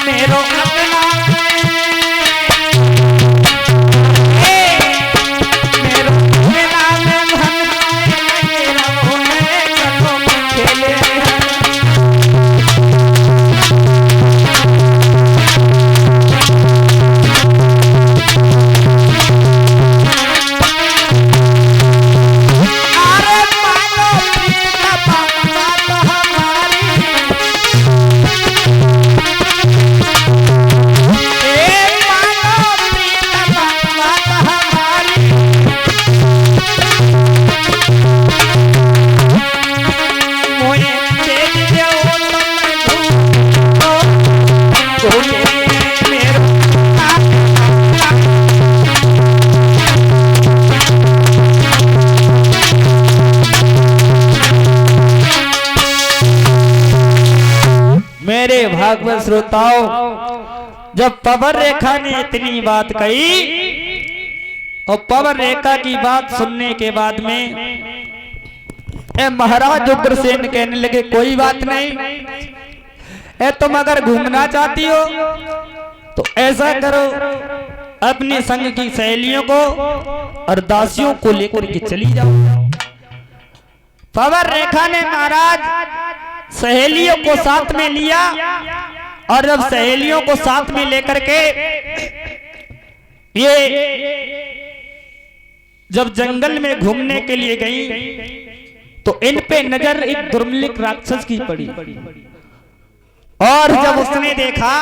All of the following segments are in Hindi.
मेरो अपना मेरो अपना में मन मेरा होने चलो खेले मेरे भागवत श्रोताओं, जब पवन रेखा ने इतनी बात कही और पवन रेखा की बात सुनने के बाद में महाराज उग्रसेन कहने लगे कोई बात नहीं, तुम अगर घूमना चाहती हो तो ऐसा करो, अपने संग की सहेलियों को और दासियों को लेकर के चली जाओ। पवन रेखा ने महाराज सहेलियों को साथ में लिया और जब सहेलियों को साथ में लेकर के ये जब जंगल में घूमने के लिए गई तो इन पे नजर एक दुर्मिलिक राक्षस की पड़ी और जब उसने देखा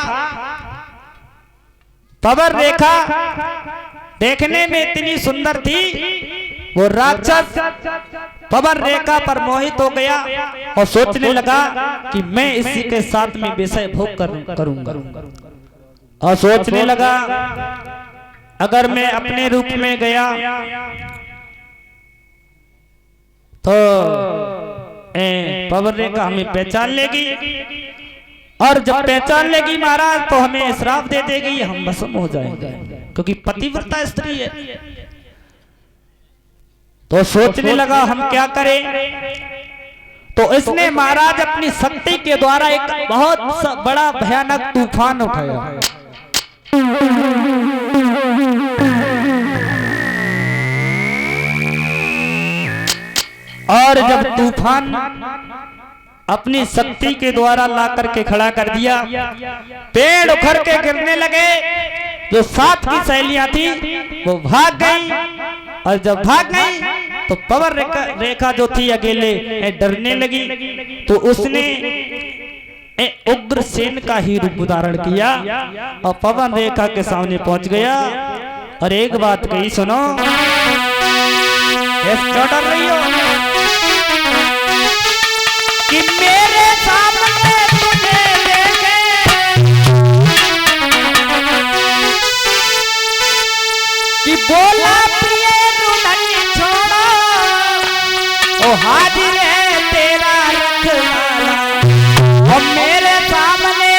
पवन रेखा देखने में इतनी सुंदर थी, वो राक्षस पवन रेखा पर मोहित हो गया और सोचने लगा कि मैं इसी के साथ में विषय भोग करूंगा और सोचने लगा अगर मैं अपने रूप में गया तो पवन रेखा हमें पहचान लेगी और जब पहचान लेगी महाराज तो हमें श्राप दे देगी, हम भस्म हो जाएंगे क्योंकि पतिव्रता स्त्री है। तो सोचने लगा हम क्या करें, तो इसने महाराज अपनी शक्ति के द्वारा एक बहुत बड़ा भयानक तूफान उठाया और जब तूफान अपनी शक्ति के द्वारा ला करके खड़ा कर दिया, पेड़ उखड़ के गिरने लगे, जो साथ की सहेलियां थी वो भाग गई और जब भाग गई तो पवन रेखा जो थी अकेले डरने लगी, तो उसने उग्रसेन का ही रूप धारण किया और पवन रेखा के सामने पहुंच गया और एक बात कही सुनो, क्यों डर रही हो कि मेरे सामने तुझे देखे कि बोला प्रिय रुदन छोड़ो ओ हाजिर है तेरा रखवाला और मेरे सामने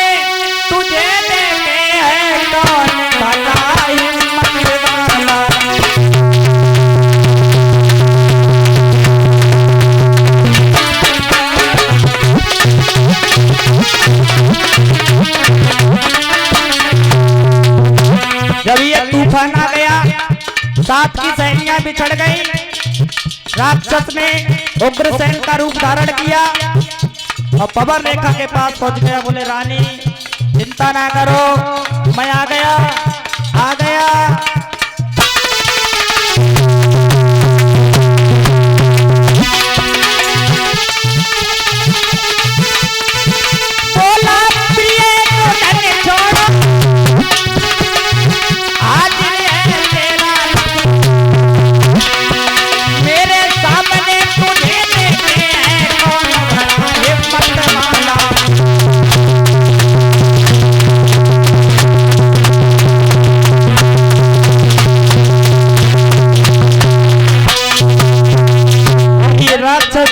तुझे देखे है कौन भला हिम्मत वाला। जब ये तूफान आ गया, साथ की सैनियां बिछड़ गई, राक्षस ने उग्रसेन का रूप धारण किया और पवन रेखा के पास पहुंच गया। बोले रानी चिंता ना करो, मैं आ गया आ गया।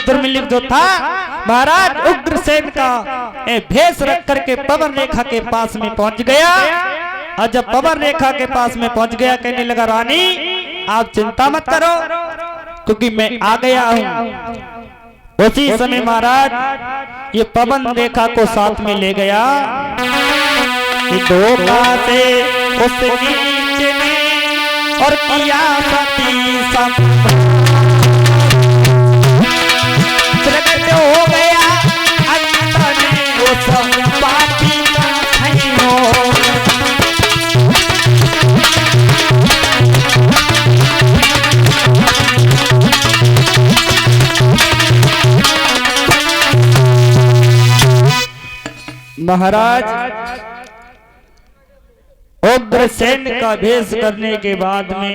दुर्मिलिक जो था महाराज उग्रसेन का भेष रख करके पवन रेखा के पास में पहुंच गया और जब पवन रेखा के पास में पहुंच गया कहने लगा रानी आप चिंता मत करो क्योंकि मैं आ गया हूं। उसी समय महाराज ये पवन रेखा को साथ में ले गया कि धोखा से उस नीच ने और किया सती प्रकट हो गया अंत में वो सब पापी का खैनो। महाराज उग्रसेन का भेष करने के बाद में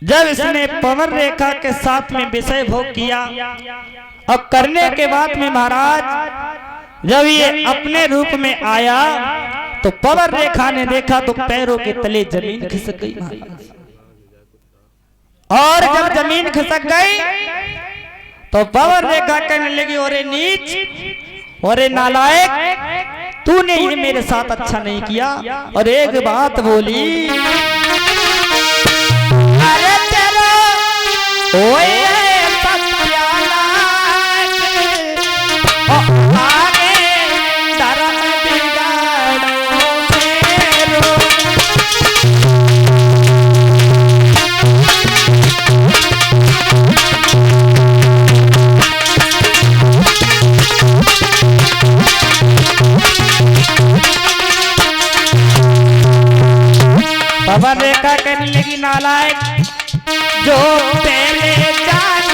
जब इसने पवन रेखा के साथ में विषय भोग किया और करने के बाद में महाराज जब ये अपने रूप में आया तो पवन रेखा ने देखा तो पैरों के तले जमीन खिसक गई और जब जमीन खिसक गई तो पवन रेखा कहने लगी, ओरे नीच, ओरे नालायक, तूने ये मेरे साथ अच्छा नहीं किया। और एक बात बोली, अरे तेरा ओए पवन रेखा कहने लगी, नालायक, जो पहले जान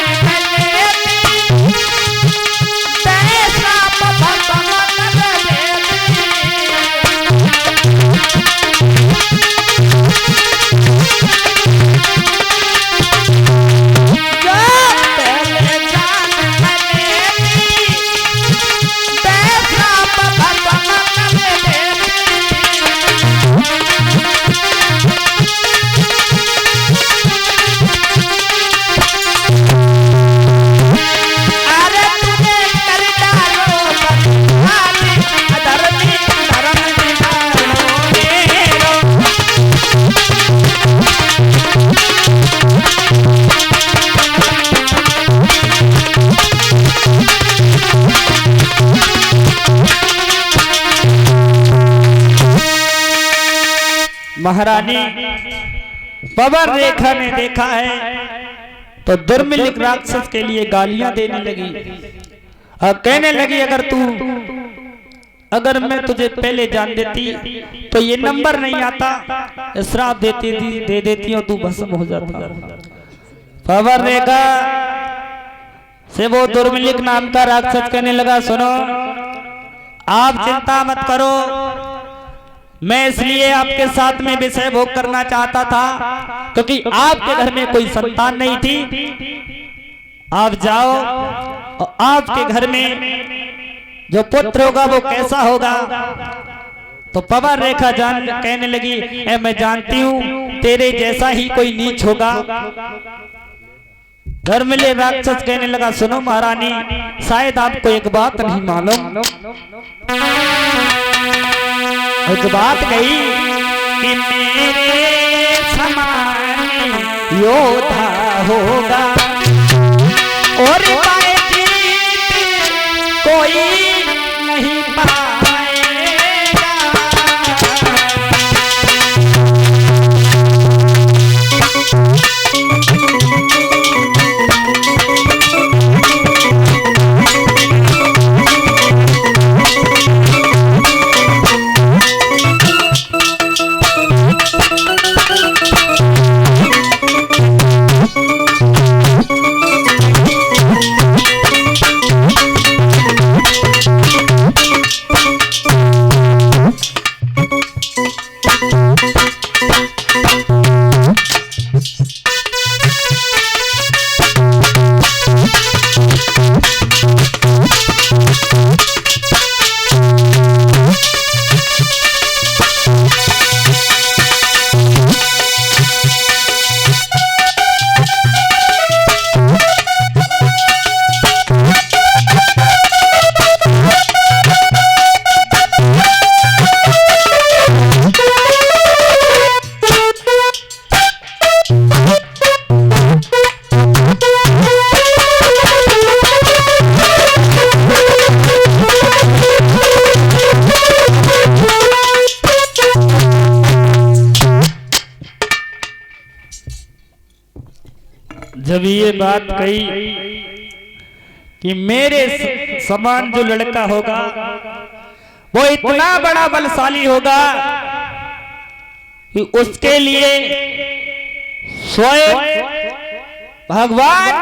महारानी पवन रेखा ने देखा है तो दुर्मिलिक राक्षस के लिए गालियां देने लगी और कहने लगी, अगर मैं तुझे पहले जान देती तो ये नंबर नहीं आता, श्राप दे देती और तू भस्म हो जाता। पवन रेखा से वो दुर्मिलिक नाम का राक्षस कहने लगा, सुनो, आप चिंता मत करो, मैं इसलिए आपके साथ में विषय भोग करना चाहता था क्योंकि आपके घर में कोई संतान नहीं थी। आप जाओ और आपके घर में जो पुत्र होगा वो कैसा होगा। तो पवन रेखा जान कहने लगी, मैं जानती हूँ तेरे जैसा ही कोई नीच होगा। घर में ले राक्षस कहने लगा, सुनो महारानी, शायद आपको एक बात नहीं मालूम। एक बात कही कि मेरे समान योद्धा होगा और कोई नहीं पाएगा। जब ये बात कही कि मेरे समान जो लड़का होगा वो इतना बड़ा बलशाली होगा कि उसके लिए स्वयं भगवान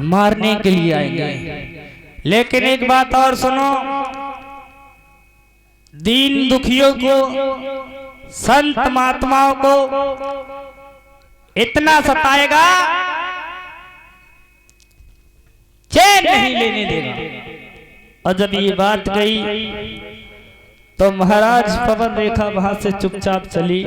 मारने के लिए आएंगे। लेकिन एक बात और सुनो, दीन दुखियों को, संत महात्माओं को इतना सताएगा, चैन नहीं लेने देगा। और जब ये बात गई तो महाराज पवन रेखा वहां से चुपचाप चली।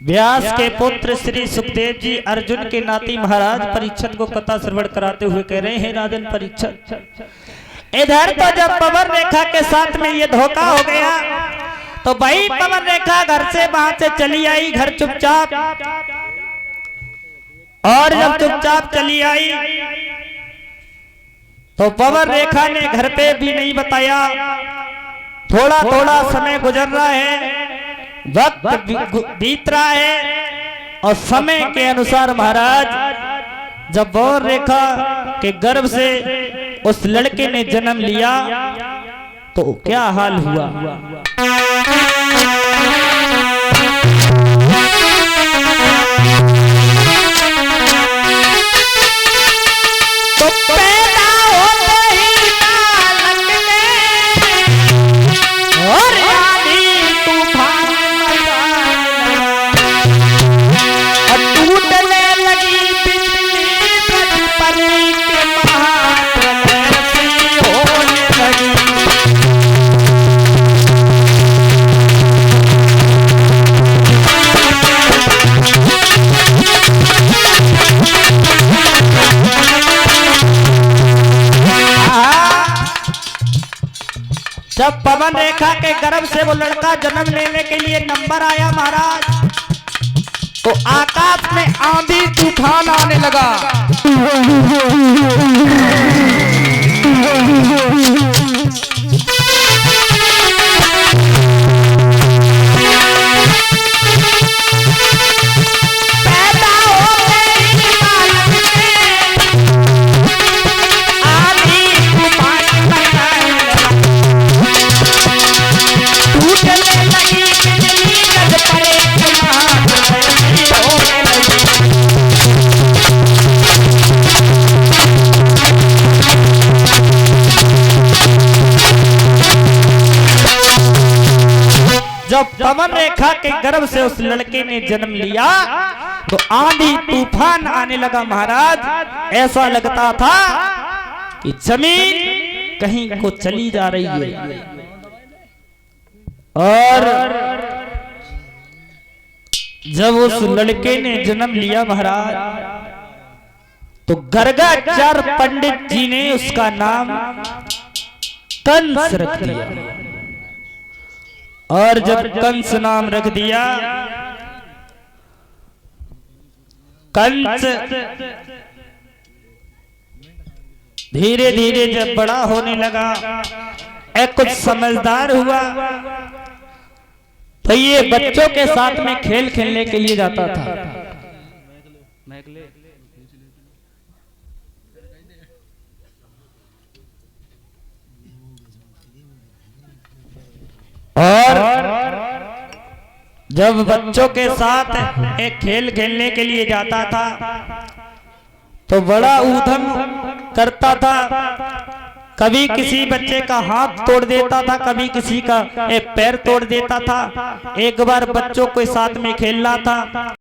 व्यास के पुत्र श्री सुखदेव जी अर्जुन के नाती महाराज परीक्षित को कथा श्रवण कराते हुए कह रहे हैं, राजन परीक्षित, इधर तो जब पवन रेखा के साथ में ये धोखा हो गया तो भाई पवन रेखा घर से वहां से चली आई घर चुपचाप। और जब चुपचाप चली आई तो पवन रेखा ने घर पे भी नहीं बताया। थोड़ा थोड़ा समय गुजर रहा है, वक्त बीत रहा है और समय के अनुसार महाराज जब पवन रेखा के गर्भ से उस लड़के ने जन्म लिया तो क्या हाल हुआ। तो पैदा होते ही नालक में और आंधी तूफान और टूटने लगी बिजली परी के महाप्रलय सी होने लगी। जब पवन रेखा के गर्भ से वो लड़का जन्म लेने के लिए नंबर आया महाराज, तो आकाश में आंधी तूफान आने लगा। जब पवन रेखा के गर्भ से उस लड़के ने जन्म लिया तो आंधी तूफान आने लगा महाराज। ऐसा लगता था कि जमीन कहीं को चली जा रही है। और जब उस लड़के ने जन्म लिया महाराज तो गर्गाचार्य पंडित जी ने उसका नाम कंस रख दिया। और जब कंस नाम रख दिया, कंस धीरे धीरे जब बड़ा होने लगा, कुछ समझदार हुआ, तो ये बच्चों के साथ में खेल खेलने के लिए जाता था। और जब बच्चों के साथ एक खेल खेलने के लिए जाता था तो बड़ा ऊधम करता था। कभी किसी बच्चे का हाथ तोड़ देता था, कभी किसी का एक पैर तोड़ देता था। एक बार बच्चों के साथ में खेल रहा था